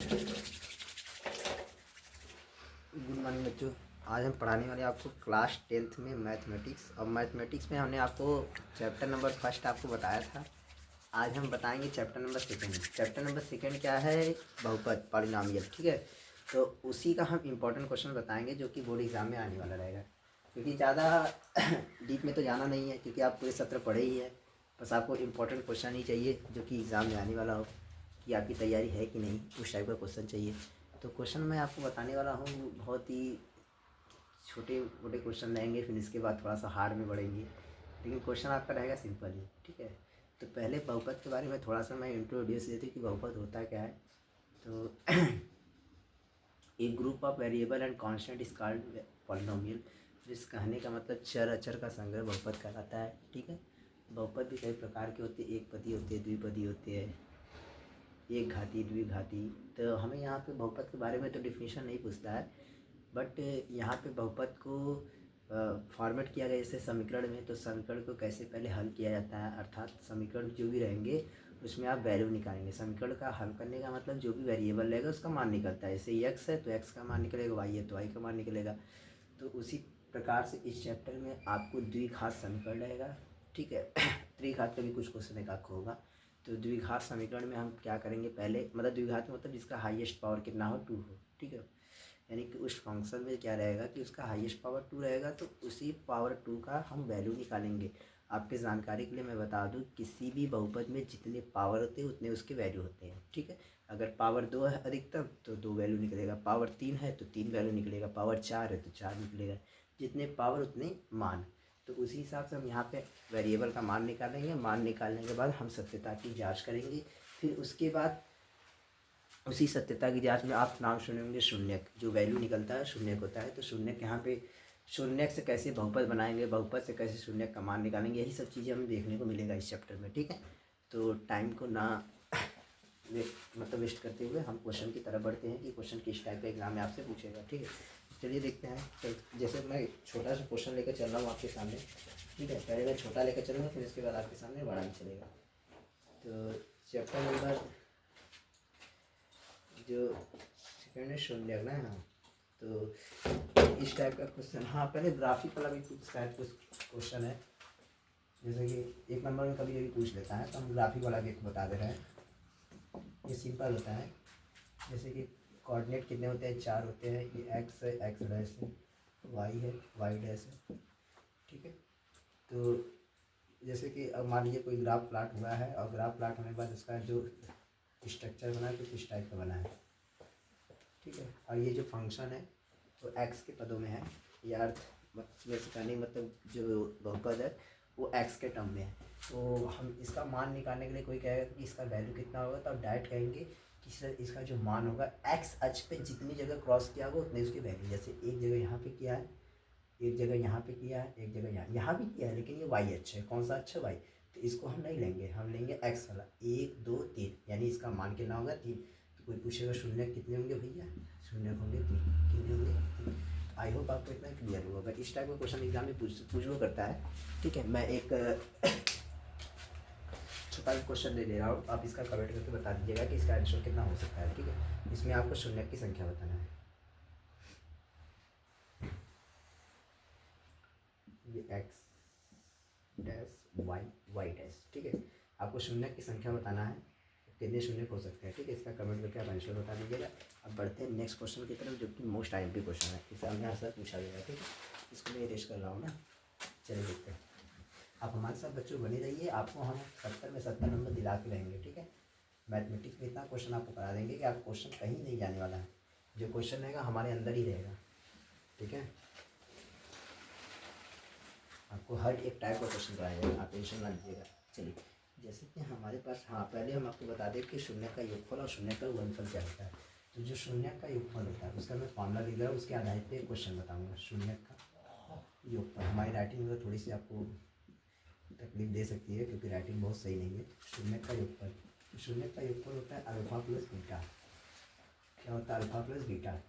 Good morning बच्चों। आज हम पढ़ाने वाले आपको क्लास 10th में मैथमेटिक्स। और मैथमेटिक्स में हमने आपको चैप्टर नंबर फर्स्ट आपको बताया था। आज हम बताएंगे chapter number second. Chapter number second क्या है? बहुपद, पॉलिनॉमियल। ठीक है, तो उसी का हम इम्पोर्टेंट क्वेश्चन बताएंगे जो कि बोर्ड एग्जाम में आने वाला रहेगा। क्योंकि ज़्यादा डीप में तो जाना नहीं है, क्योंकि आप पूरे सत्र पढ़े ही है। बस आपको इम्पोर्टेंट क्वेश्चन ही चाहिए जो कि एग्ज़ाम में आने वाला हो, कि आपकी तैयारी है कि नहीं, उस टाइप का क्वेश्चन चाहिए। तो क्वेश्चन मैं आपको बताने वाला हूँ, बहुत ही छोटे मोटे क्वेश्चन रहेंगे, फिर इसके बाद थोड़ा सा हार्ड में बढ़ेंगे, लेकिन क्वेश्चन आपका रहेगा सिंपल ही। ठीक है, तो पहले बहुपद के बारे में थोड़ा सा मैं इंट्रोड्यूस देती हूँ कि बहुपद होता क्या है। तो एक group of variable and constant is called polynomial. जिस कहने का मतलब चर अचर का संग्रह बहुपद कहलाता है। ठीक है, बहुपद भी कई प्रकार के होते हैं, एक पदी होते हैं, द्विपदी होते हैं, एक घाती, द्विघाती। तो हमें यहाँ पे बहुपद के बारे में तो डिफिनीशन नहीं पूछता है, बट यहाँ पे बहुपद को फॉर्मेट किया गया जैसे समीकरण में। तो समीकरण को कैसे पहले हल किया जाता है, अर्थात समीकरण जो भी रहेंगे उसमें आप वैल्यू निकालेंगे। समीकरण का हल करने का मतलब जो भी वेरिएबल रहेगा उसका मान निकलता है। जैसे एक्स है तो एक्स का मान निकलेगा, वाई है तो वाई का मान निकलेगा। तो उसी प्रकार से इस चैप्टर में आपको द्विघात समीकरण रहेगा। ठीक है, त्रिघात का भी कुछ क्वेश्चन एक आपको होगा। तो द्विघात समीकरण में हम क्या करेंगे, पहले मतलब द्विघात मतलब जिसका हाईएस्ट पावर कितना हो, 2 हो। ठीक है, यानी कि उस फंक्शन में क्या रहेगा कि उसका हाईएस्ट पावर 2 रहेगा, तो उसी पावर 2 का हम वैल्यू निकालेंगे। आपके जानकारी के लिए मैं बता दूं, किसी भी बहुपद में जितने पावर होते हैं उतने उसके वैल्यू होते हैं। ठीक है, अगर पावर 2 है अधिकतम तो 2 वैल्यू निकलेगा, पावर 3 है तो 3 वैल्यू निकलेगा, पावर 4 है तो 4 निकलेगा। जितने पावर उतने मान। तो उसी हिसाब से हम यहाँ पे वेरिएबल का मान निकालेंगे। मान निकालने के बाद हम सत्यता की जाँच करेंगे। फिर उसके बाद उसी सत्यता की जांच में आप नाम सुने होंगे शून्यक। जो वैल्यू निकलता है शून्यक होता है। तो शून्यक यहाँ पे शून्यक से कैसे बहुपद बनाएंगे, बहुपद से कैसे शून्यक का मान निकालेंगे, यही सब चीज़ें हमें देखने को मिलेगा इस चैप्टर में। ठीक है, तो टाइम को ना वेस्ट करते हुए हम क्वेश्चन की तरफ बढ़ते हैं कि क्वेश्चन किस टाइप का एग्जाम में आपसे पूछेगा। ठीक है, चलिए देखते हैं। तो जैसे मैं छोटा सा क्वेश्चन लेकर चल रहा हूँ आपके सामने। ठीक है, पहले मैं छोटा लेकर चलूँगा, फिर इसके बाद आपके सामने बड़ा ही चलेगा। तो चैप्टर नंबर जो सेकेंड है शून्य ना। हाँ, तो इस टाइप का क्वेश्चन। हाँ, पहले ग्राफिक वाला भी कुछ शायद कुछ क्वेश्चन है, जैसे कि 1 नंबर में कभी कभी पूछ लेता है, तो हम ग्राफिक वाला भी बता दे रहे हैं। ये सिंपल होता है, जैसे कि कोऑर्डिनेट कितने होते हैं, 4 होते हैं। ये एक्स है, एक्स डैश है, वाई है, वाई डैश है। ठीक है, तो जैसे कि अब मान लीजिए कोई ग्राफ प्लाट हुआ है, और ग्राफ प्लाट होने के बाद उसका जो स्ट्रक्चर बना है तो किस टाइप का बना है। ठीक है, और ये जो फंक्शन है तो एक्स के पदों में है। ये अर्थ वैसे कहने मतलब जो बहुपद है वो एक्स के टर्म में है। तो हम इसका मान निकालने के लिए कोई कहेगा कि इसका वैल्यू कितना होगा, तो आप डायरेक्ट कहेंगे कि सर इसका जो मान होगा एक्स अक्ष पे जितनी जगह क्रॉस किया होगा उतनी उसकी वैल्यू। जैसे एक जगह यहाँ पे किया है, एक जगह यहाँ पे किया है, एक जगह यहाँ भी किया है, लेकिन ये वाई अक्ष है। कौन सा अक्ष है? वाई। तो इसको हम नहीं लेंगे, हम लेंगे एक्स वाला। 1 2 3, यानी इसका मान कितना होगा? 3। तो कोई पूछेगा शून्य कितने होंगे भैया? शून्य होंगे 3। कितने होंगे? 3। आई होप आपको इतना क्लियर होगा। इस टाइप का क्वेश्चन एग्जाम में पूछो करता है। ठीक है, मैं एक छोटा क्वेश्चन ले रहा हूँ, आप इसका कमेंट करके बता दीजिएगा कि इसका आंसर कितना हो सकता है। ठीक है, इसमें आपको शून्य की संख्या बताना है। ये x dash y, y dash. ठीक है, आपको शून्य की संख्या बताना है, कितने शून्य हो सकते हैं। ठीक है, इसका कमेंट करके आप आंसर बता दीजिएगा। अब बढ़ते हैं नेक्स्ट क्वेश्चन की तरफ, जो कि मोस्ट आईएमपी क्वेश्चन है, इसे हमने हर साल पूछा गया। ठीक है, इसको मैं इरेज कर रहा हूँ ना। चलिए देखते हैं। आप हमारे साथ बच्चों बने रहिए, आपको हम 70 में 70 नंबर दिला के रहेंगे। ठीक है, मैथमेटिक्स में इतना क्वेश्चन आपको करा देंगे कि आप क्वेश्चन कहीं नहीं जाने वाला है। जो क्वेश्चन रहेगा हमारे अंदर ही रहेगा। ठीक है, आपको हर एक टाइप का क्वेश्चन कराया जाएगा, आप टेंशन ना लीजिएगा। चलिए, जैसे कि हमारे पास, हाँ पहले हम आपको बता दें कि शून्य का योगफल और शून्य का गुणनफल क्या होता है। तो जो शून्य का योगफल होता है उसका मैं फॉर्मूला लिख रहा हूँ, उसके आधार पे क्वेश्चन बताऊँगा। शून्य का योगफल, हमारी राइटिंग में थोड़ी सी आपको तकलीफ दे सकती है क्योंकि राइटिंग बहुत सही नहीं है। शून्य का योगफल, शून्य का योगफल होता है अल्फा प्लस बीटा। क्या होता है? Alpha plus beta.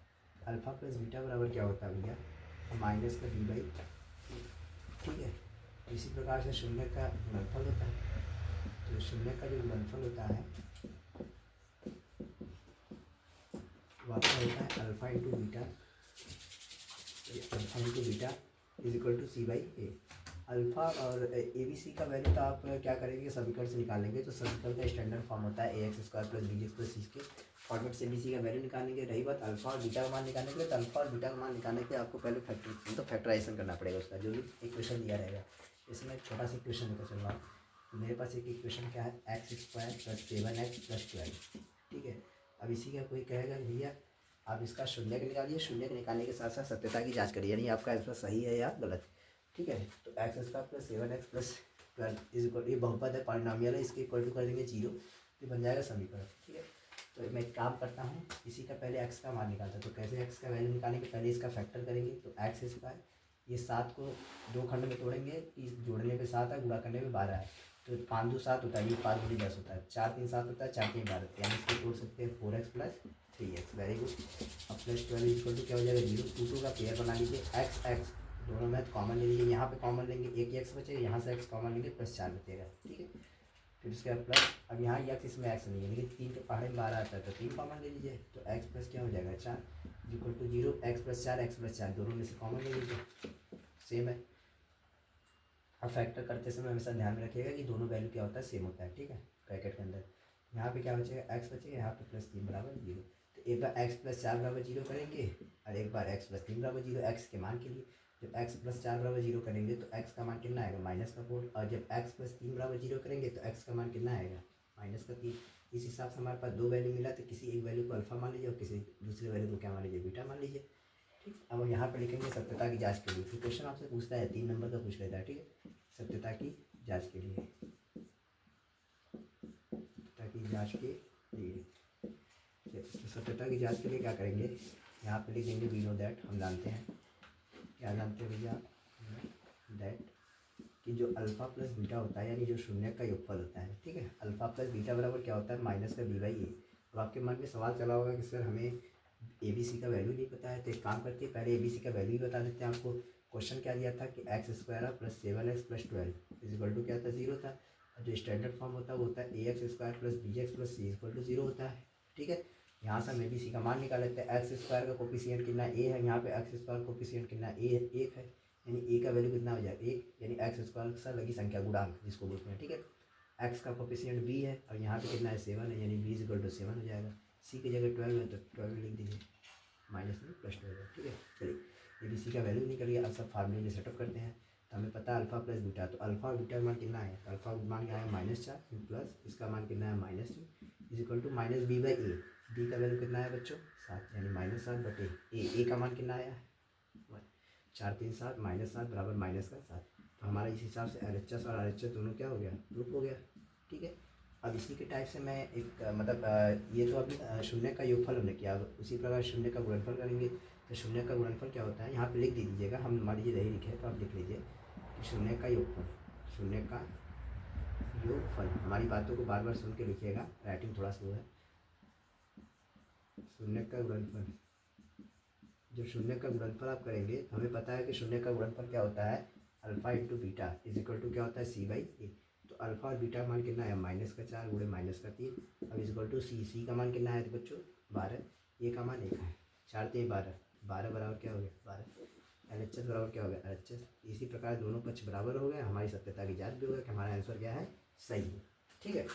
Alpha plus beta बराबर क्या होता है भैया? माइनस का b/। ठीक है, इसी प्रकार से शून्य का गुणनफल होता है। तो शून्य का जो गुणनफल होता है अब आपका होता है alpha into beta, alpha into beta is equal to c by a. Alpha और ए बी सी का वैल्यू तो आप क्या करेंगे, समीकरण से निकालेंगे। तो समीकरण का स्टैंडर्ड फॉर्म होता है a x square plus b x plus c के फॉर्मेट से बी सी का वैल्यू निकालेंगे। रही बात अल्फ़ा और बीटा का मान निकालने के लिए, तो अल्फ़ा और बीटा का मान निकालने के लिए आपको पहले फैक्टराइजेशन करना पड़ेगा उसका, जो भी इक्वेशन दिया रहेगा। इसमें एक छोटा सा इक्वेशन लेकर चल रहा हूँ। तो मेरे पास एक इक्वेशन क्या है, x square plus 7x plus 12, ठीक है। अब इसी का कोई कहेगा भैया आप इसका शून्य निकालिए, शून्य निकालने के साथ साथ सत्यता की जांच करिए, यानी आपका आंसर सही है या गलत, ठीक है। तो x square plus 7x plus 12 is equal, ये बहुपद है, पॉलिनोमियल है, इसके इक्वल टू कर देंगे 0, तो बन जाएगा समीकरण, ठीक है। तो मैं एक काम करता हूँ, इसी का पहले एक्स का मान निकालता हूँ। तो कैसे एक्स का वैल्यू निकालेंगे, पहले इसका फैक्टर करेंगे। तो एक्स स्क्वायर, ये 7 को 2 खंड में तोड़ेंगे, इस जोड़ने पे 7 है, गुणा करने में 12 है, तो 5 2 7 होता है, ये 5 दूनी 10 होता है, 4 3 7 होता है, 4 3 12, यानी इसको तोड़ सकते हैं 4x plus 3x, very good. अब प्लस 12 इक्वल टू क्या हो जाएगा 0, 2 2 का पेयर बना लीजिए, एक्स एक्स दोनों में कॉमन ले लीजिए, यहाँ पे कॉमन लेंगे, एक एक्स बचेगा, यहाँ से एक्स कॉमन लेंगे, प्लस 4 बचेगा, ठीक है। फिर उसके बाद प्लस, अब यहाँ एक्स इसमें एक्स नहीं है, लेकिन 3 के पहाड़े में 12 आता है, तो 3 कॉमन ले लीजिए, तो एक्स प्लस क्या हो जाएगा 4 इक्वल टू 0, एक्स प्लस 4 दोनों में से कॉमन ले लीजिए, सेम है। अब फैक्टर करते समय हमेशा ध्यान में रखिएगा कि दोनों वैल्यू क्या होता है, सेम होता है, ठीक है। ब्रैकेट के अंदर यहाँ पे क्या बचेगा, एक्स बचेगा, यहाँ पे प्लस 3 बराबर 0। तो एक बार एक्स प्लस 4 बराबर 0 करेंगे, और एक बार एक्स प्लस 3 बराबर 0, एक्स के मान के लिए। जब एक्स प्लस 4 बराबर 0 करेंगे तो एक्स का मान कितना आएगा, -4, और जब एक्स प्लस 3 बराबर 0 करेंगे तो एक्स का मान कितना आएगा, -3। इस हिसाब से हमारे पास दो वैल्यू मिला, तो किसी एक वैल्यू को अल्फा मान लीजिए और किसी दूसरे वैल्यू को क्या मान लीजिए, बीटा मान लीजिए, ठीक। अब हम यहाँ पर लिखेंगे सत्यता की जाँच के लिए। फिर क्वेश्चन आपसे पूछता है 3 नंबर का पूछ लेता है, ठीक है, सत्यता की जांच के लिए, सत्यता की जांच के लिए। तो सत्यता की जांच के लिए क्या करेंगे, यहाँ पे लिख देंगे वी नो दैट, हम जानते हैं, क्या जानते हैं भैया, दैट कि जो अल्फा प्लस बीटा होता है, यानी जो शून्य का योगफल होता है, ठीक है। अल्फा प्लस बीटा बराबर क्या होता है, माइनस का बी बाई ए। अब आपके मन में सवाल चला होगा कि सर हमें ए बी सी का वैल्यू नहीं पता है, तो एक काम करते हैं पहले ए बी सी का वैल्यू ही बता देते हैं आपको। क्वेश्चन क्या दिया था कि x square plus 7x plus 12 is equal to क्या था, 0 था। और जो स्टैंडर्ड फॉर्म होता है वो होता है a x square plus b x plus c equal to 0 होता है, ठीक है। यहाँ से हम ए बी सी का मान निकाल लेते हैं। एक्स स्क्वायर का कोफिशिएंट कितना ए है, यहाँ पे एक्स स्क्वायर कोफिशिएंट कितना ए है, 1 है, यानी ए का वैल्यू कितना हो जाएगा 1, यानी एक्स स्क्वायर के साथ लगी संख्या गुणांक जिसको बोलते हैं, ठीक है। एक्स का कोफिशिएंट बी है और यहाँ पे कितना है 7 है, यानी बी इज इक्वल टू 7 हो जाएगा। सी की जगह 12 है तो 12 लिख दीजिए, माइनस में प्लस 12 है, ठीक है। चलिए ए बी सी का वैल्यू निकल गया। अब सब फार्मूले में सेटअप करते हैं। तो हमें पता है अल्फा प्लस बीटा, तो अल्फा और बीटा का मान कितना है, तो अल्फा का मान क्या है -4 प्लस इसका मान कितना है -2 is equal to minus b by a. B का वैल्यू कितना है बच्चों 7, यानी -7 बटे ए का मान कितना आया 4 3 7 -7 बराबर -7। तो हमारा इस हिसाब से LHS और RHS दोनों क्या हो गया, प्रूफ हो गया, ठीक है। अब इसी के टाइप से मैं एक मतलब ये तो अभी शून्य का योगफल हमने किया, उसी प्रकार शून्य का गुणनफल करेंगे। तो शून्य का गुणनफल क्या होता है, यहाँ पे लिख दीजिएगा, हम मान लीजिए नहीं लिखे तो आप लिख लीजिए कि शून्य का योगफल, शून्य का योगफल, हमारी बातों को बार बार सुन के लिखिएगा, राइटिंग थोड़ा स्लो है। शून्य का गुणनफल, जब शून्य का गुणनफल आप करेंगे तो हमें पता है कि शून्य का गुणनफल क्या होता है, alpha into beta is equal to क्या होता है सी बाई ए। तो अल्फा और बीटा का मान कितना है -4 गुणे -3, अब इज इक्वल टू सी का मान कितना है तो बच्चों 12, ए का मान 1 है, 4 3 12, 12 बराबर क्या हो गया 12, LHS बराबर क्या हो गया LHS। इसी प्रकार दोनों पक्ष बराबर हो गए, हमारी सत्यता की जाँच भी हो गया कि हमारा आंसर क्या है सही है, ठीक है।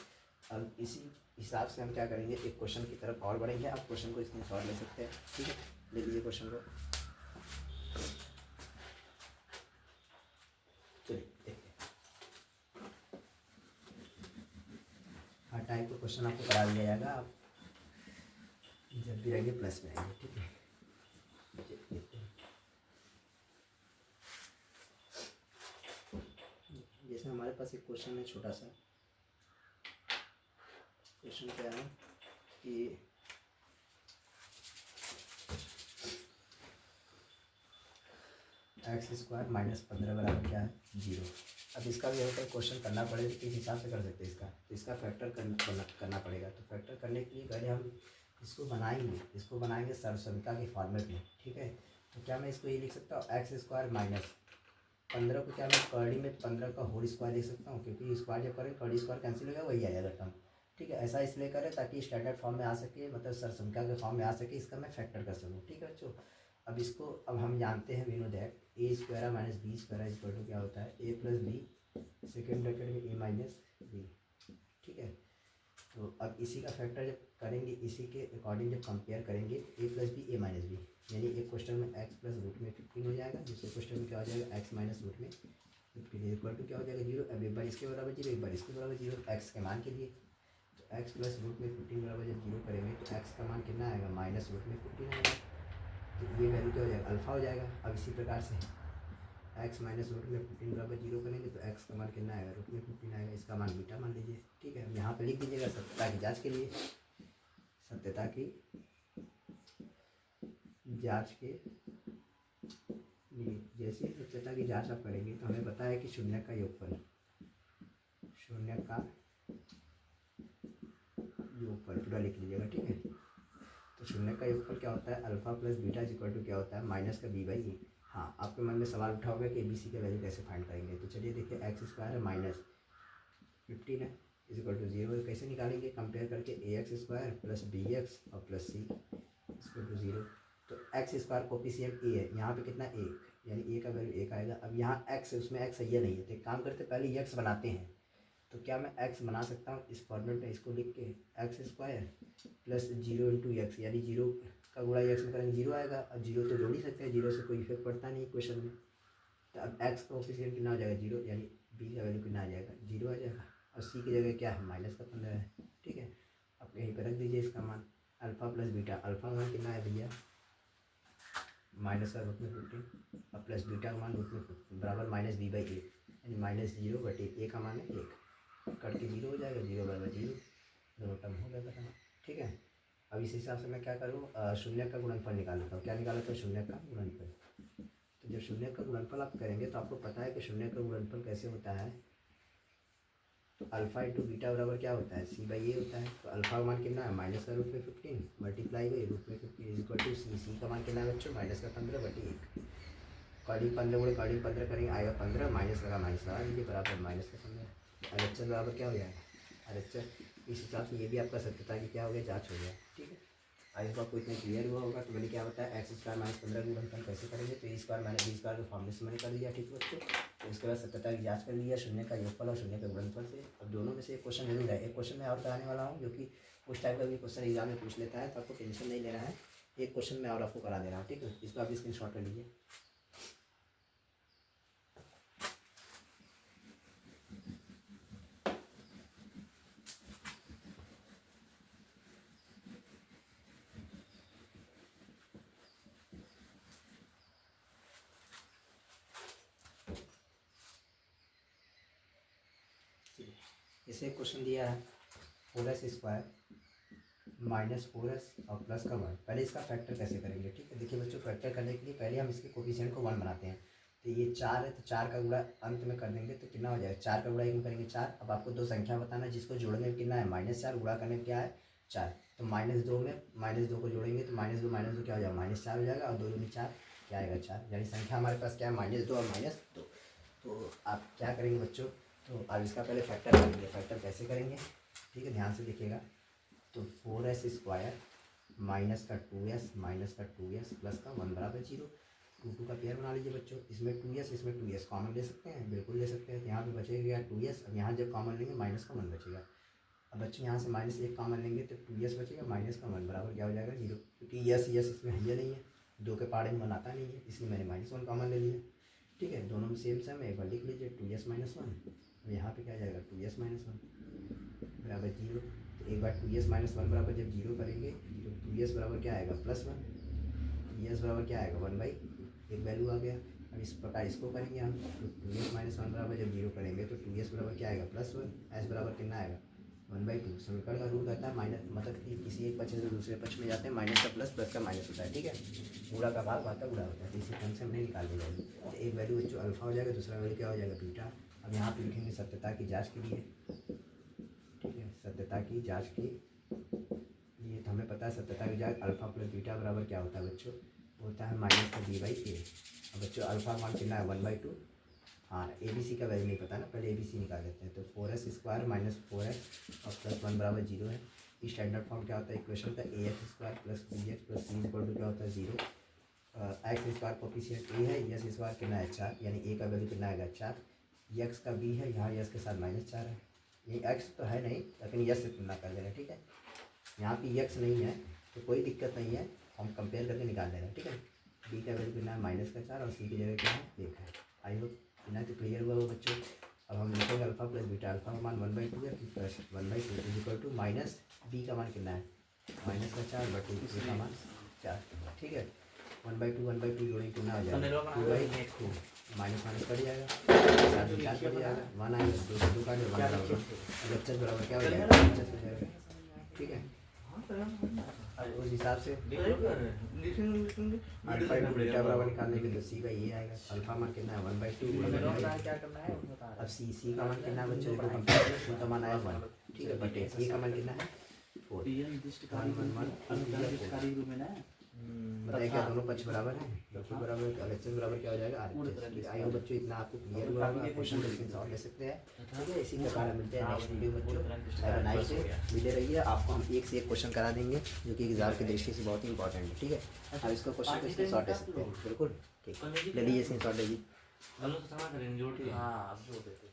अब इसी हिसाब से हम क्या करेंगे, एक क्वेश्चन की तरफ और बढ़ेंगे। आप क्वेश्चन को स्क्रीनशॉट ले सकते हैं, ठीक है, ले लीजिए क्वेश्चन को। चलिए देखते हैं, हर टाइप का क्वेश्चन आपको करा दिया जाएगा, आप जब भी रहेंगे प्लस में आएंगे, ठीक है। देखते हैं, जैसे हमारे पास एक क्वेश्चन है, छोटा सा क्वेश्चन क्या है कि एक्स स्क्वायर -15 बराबर क्या है 0। अब इसका भी अगर क्वेश्चन करना पड़े तो किस हिसाब से कर सकते हैं इसका, तो इसका फैक्टर करना पड़ेगा। तो फैक्टर करने के लिए पहले हम इसको बनाएंगे सर्वसंख्या के फॉर्मेट में, ठीक है। तो क्या मैं इसको ये लिख सकता हूँ एक्स स्क्वायर -15 को क्या मैं कर्ली में 15 का होल स्क्वायर लिख सकता हूँ, क्योंकि स्क्वायर जब करें कर्ली स्क्वायर कैंसिल हो गया वही आएगा टर्म। ठीक है, ऐसा इसलिए करें ताकि स्टैंडर्ड फॉर्म में आ सके, मतलब सरसंख्या के फॉर्म में आ सके, इसका मैं फैक्टर कर सकूँ। ठीक है बच्चों, अब इसको अब हम जानते हैं, we know that a square minus b square is equal to क्या होता है, a plus b second bracket में ए माइनस बी। ठीक है, तो अब इसी का फैक्टर जब करेंगे, इसी के अकॉर्डिंग जब कंपेयर करेंगे ए प्लस बी ए माइनस बी, यानी एक क्वेश्चन में एक्स प्लस रूट में 15 हो जाएगा, दूसरे क्वेश्चन में क्या हो जाएगा एक्स माइनस रूट में 15 इक्वल टू क्या हो जाएगा 0। अब एक बार इसके बराबर 0, एक बार इसके बराबर 0 एक्स के मान के लिए, तो एक्स प्लस रूट में 15 बराबर जब 0 करेंगे तो एक्स का मान कितना आएगा माइनस रूट में 15 आएगा, तो ये वैल्यू क्या हो जाएगा अल्फा हो जाएगा। अब इसी प्रकार से एक्स माइनस रूट में 15 बराबर 0 करेंगे तो एक्स का मान कितना आएगा रूट में 15 आएगा, इसका मान बीटा मान लीजिए। ठीक है, यहाँ पे लिख दीजिएगा सत्यता की जांच के लिए, सत्यता की जांच के लिए जैसे सत्यता की जांच आप करेंगे तो हमें पता है कि शून्य का योगफल, शून्य का योगफल पूरा लिख लीजिएगा। ठीक है, तो शून्य का योगफल क्या होता है alpha plus beta equal to क्या होता है माइनस का बी बाई ए। हाँ, आपके मन में सवाल उठा होगा कि ए बी सी का वैल्यू कैसे फाइंड करेंगे, तो चलिए देखिए एक्स स्क्वायर है माइनस 15 है इज इक्वल टू 0, कैसे निकालेंगे कंपेयर करके a x square plus b x और प्लस सी इक्वल टू 0। तो एक्स स्क्वायर कोफिशिएंट ए है, यहाँ पे कितना एक, यानी ए का वैल्यू एक आएगा। अब यहाँ एक्स है, उसमें एक्स है नहीं है, तो एक काम करते पहले एक्स बनाते हैं। तो क्या मैं एक्स बना सकता हूँ इस फॉर्मेट में, इसको लिख के x square plus 0 into x, यानी 0 का गुणा एक्स में करेंगे 0 आएगा। अब 0 तो जोड़ ही सकते हैं, 0 से कोई इफेक्ट पड़ता नहीं क्वेश्चन में। तो अब एक्स का कोफिशिएंट कितना हो जाएगा 0, यानी बी का वैल्यू कितना आ जाएगा 0 आ जाएगा, और सी की जगह क्या है माइनस का 15 है। ठीक है, अब यहीं पर रख दीजिए इसका मान अल्फा प्लस बीटा, अल्फा मान कितना है भैया माइनस का रूट में 15 और प्लस बीटा का मान रूट में बराबर माइनस बी बाई ए, यानी माइनस 0 बटे ए का मान है 1, कट के 0 हो जाएगा, 0 बराबर 0, दोनों टर्म हो जाएगा। ठीक है, अब इस हिसाब से मैं क्या करूँ शून्य का गुणनफल निकाल लेता हूँ। क्या निकाल लेता हूँ शून्य का गुणनफल। तो जब शून्य का गुणनफल आप करेंगे तो आपको पता है कि शून्य का गुणनफल कैसे होता है, तो अल्फा इंटू बीटा बराबर क्या होता है सी बाई ए होता है। तो अल्फा का मान कितना है माइनस का रूट में 15 मल्टीप्लाई बाई रूट में 15 इज इक्वल टू सी, सी का मान कितना है बच्चों माइनस का 15 बटे 1, कॉर्डिंग 15 गुणे कॉर्डिंग 15 करेंगे आएगा 15, माइनस लगा लीजिए बराबर माइनस का 15, एलएचएस बराबर क्या हो जाएगा एलएचएस। इस हिसाब से ये भी आपका सत्यता की क्या हो गया जाँच हो गया। ठीक है, आई होप आपको इतना क्लियर हुआ होगा। तो मैंने क्या बताया एक्स स्क्वायर माइनस 15 का गुणनफल कैसे करेंगे, तो ए स्क्वायर माइनस बी स्क्वायर के फॉर्मूले से मैंने कर लिया। ठीक है बच्चों, तो इसके बाद सत्यता की जांच कर लिया शून्य का योगफल और शून्य के गुणनफल से। अब दोनों में से एक क्वेश्चन जरूर है, एक क्वेश्चन मैं और कराने वाला हूँ जो कि उस टाइप का भी क्वेश्चन एग्जाम में पूछ लेता है, तो आपको टेंशन नहीं लेना है, एक क्वेश्चन मैं और आपको करा दे रहा हूँ। ठीक है, इसको आप स्क्रीन शॉट कर लीजिए। इसे क्वेश्चन दिया है 4s स्क्वायर माइनस 4s और प्लस का 1। पहले इसका फैक्टर कैसे करेंगे। ठीक है, देखिए बच्चों फैक्टर करने के लिए पहले हम इसके कोफिशिएंट को 1 बनाते हैं। तो ये 4 है, तो 4 का गुणा अंत में कर देंगे तो कितना हो जाएगा 4 का गुणा 1 में करेंगे 4। अब आपको दो संख्या बताना है जिसको जोड़ने में कितना है -4, गुणा करने में क्या है 4। तो -2 में -2 को जोड़ेंगे तो -2 क्या हो जाएगा -4 हो जाएगा, और 2 दूनी 4 क्या आएगा 4, यानी संख्या हमारे पास क्या है -2 और -2। तो आप क्या करेंगे बच्चों, तो अब इसका पहले फैक्टर करेंगे। फैक्टर कैसे करेंगे ठीक है, ध्यान से देखिएगा। तो 4s स्क्वायर माइनस का 2s प्लस का 1 बराबर 0। 2 का पेयर बना लीजिए बच्चों, इसमें 2s इसमें 2s कॉमन ले सकते हैं, बिल्कुल ले सकते हैं। तो यहाँ पे बचेगा 2s, अब यहाँ जब कॉमन लेंगे माइनस का 1 बचेगा। अब बच्चों यहाँ से -1 कॉमन लेंगे तो 2s बचेगा, माइनस का 1 बराबर क्या हो जाएगा 0, क्योंकि यस इसमें है नहीं है, 2 के पाड़े में 1 आता नहीं है, इसलिए मैंने -1 कॉमन ले लिया। ठीक है, दोनों में सेम सेम है, एक बार लिख लीजिए 2s - 1, अब यहाँ पे क्या जाएगा 2s - 1 बराबर 0। तो एक बार 2s - 1 बराबर जब 0 करेंगे तो 2s बराबर क्या आएगा +1, s बराबर क्या आएगा 1/2, एक वैल्यू आ गया। अब इस प्रकार इसको करेंगे हम, तो 2s - 1 बराबर जब 0 करेंगे तो 2s बराबर क्या आएगा +1, s बराबर कितना आएगा 1/2। समीकरण का रूल कहता है माइनस, मतलब कि किसी एक पक्ष से दूसरे पक्ष में जाते हैं, माइनस का प्लस, प्लस का माइनस होता है। ठीक है, गुणा का भाग भाग का गुणा होता है, तो इसी ढंग से हमने निकाल दिया जाएगी। तो एक वैल्यू जो अल्फा हो जाएगा, दूसरा वैल्यू क्या हो जाएगा बीटा। अब यहाँ पे लिखेंगे सत्यता की जाँच के लिए। ठीक है, सत्यता की जाँच के लिए तो हमें पता है सत्यता की जाँच अल्फा प्लस बीटा बराबर क्या होता है बच्चों, होता है -b/a। अब बच्चों अल्फा मान कितना है 1/2 हाँ ABC का वैल्यू नहीं पता ना, पहले ABC निकाल लेते हैं। तो 4x² माइनस 4x और प्लस 1 बराबर 0 है। स्टैंडर्ड फॉर्म क्या होता है इक्वेशन का, ax² plus bx plus c equal to क्या होता है 0। x² कोफिशिएंट a है, यस स्क्वायर कितना है 4, यानी a का वैल्यू कितना आएगा 4। यक्स का b है, यहाँ यस के साथ -4 है। ये x तो है नहीं लेकिन यस से तुलना कर देना, ठीक है। यहाँ पे यक्स नहीं है तो कोई दिक्कत नहीं है, हम कंपेयर करके निकाल देना, ठीक है। b का वैल्यू कितना है -4 और c की जगह क्या है 1 है। आई होप इतना तो क्लियर हुआ वो बच्चों। अब हम लिखेंगे अल्फा प्लस बीटा। अल्फा का मान 1/2 है, plus 1/2 is equal to minus b का मान कितना है -4 बटे a का मान 4, ठीक है। 1/2 जोड़ेंगे कितना हो जाएगा 2/2, माइनस माइनस कट जाएगा, 4 से 4 कट जाएगा, 1 आएगा, 2 से 2 काटे 1 बराबर LHS बराबर क्या हो जाएगा 50 हो जाएगा, ठीक है। अब उस हिसाब से अल्फा इंटू बीटा बराबर निकालने के लिए सी का ये आएगा। अल्फा मान कितना है 1/2। अब सी का मान कितना है बच्चों को कंपेयर करें, सी का मान आया 1, ठीक है, बटे ए का मान कितना है 4। बताइए क्या दोनों पक्ष बराबर हैं, बिल्कुल बराबर। LHS बराबर क्या हो जाएगा RHS। आई हो बच्चों इतना आपको क्लियर हुआ होगा। क्वेश्चन को स्क्रीनशॉट ले सकते हैं, ठीक है। इसी प्रकार हम मिलते हैं नेक्स्ट वीडियो बच्चों। नाइट से मिले रहिए, आपको हम एक से एक क्वेश्चन करा देंगे जो कि एग्जाम की दृष्टि से बहुत ही इंपॉर्टेंट है, ठीक है। आप इसको क्वेश्चन को स्क्रीनशॉट ले सकते हैं, बिल्कुल ठीक। ले लीजिए स्क्रीनशॉट ले लीजिए। हाँ, आप जोड़ देते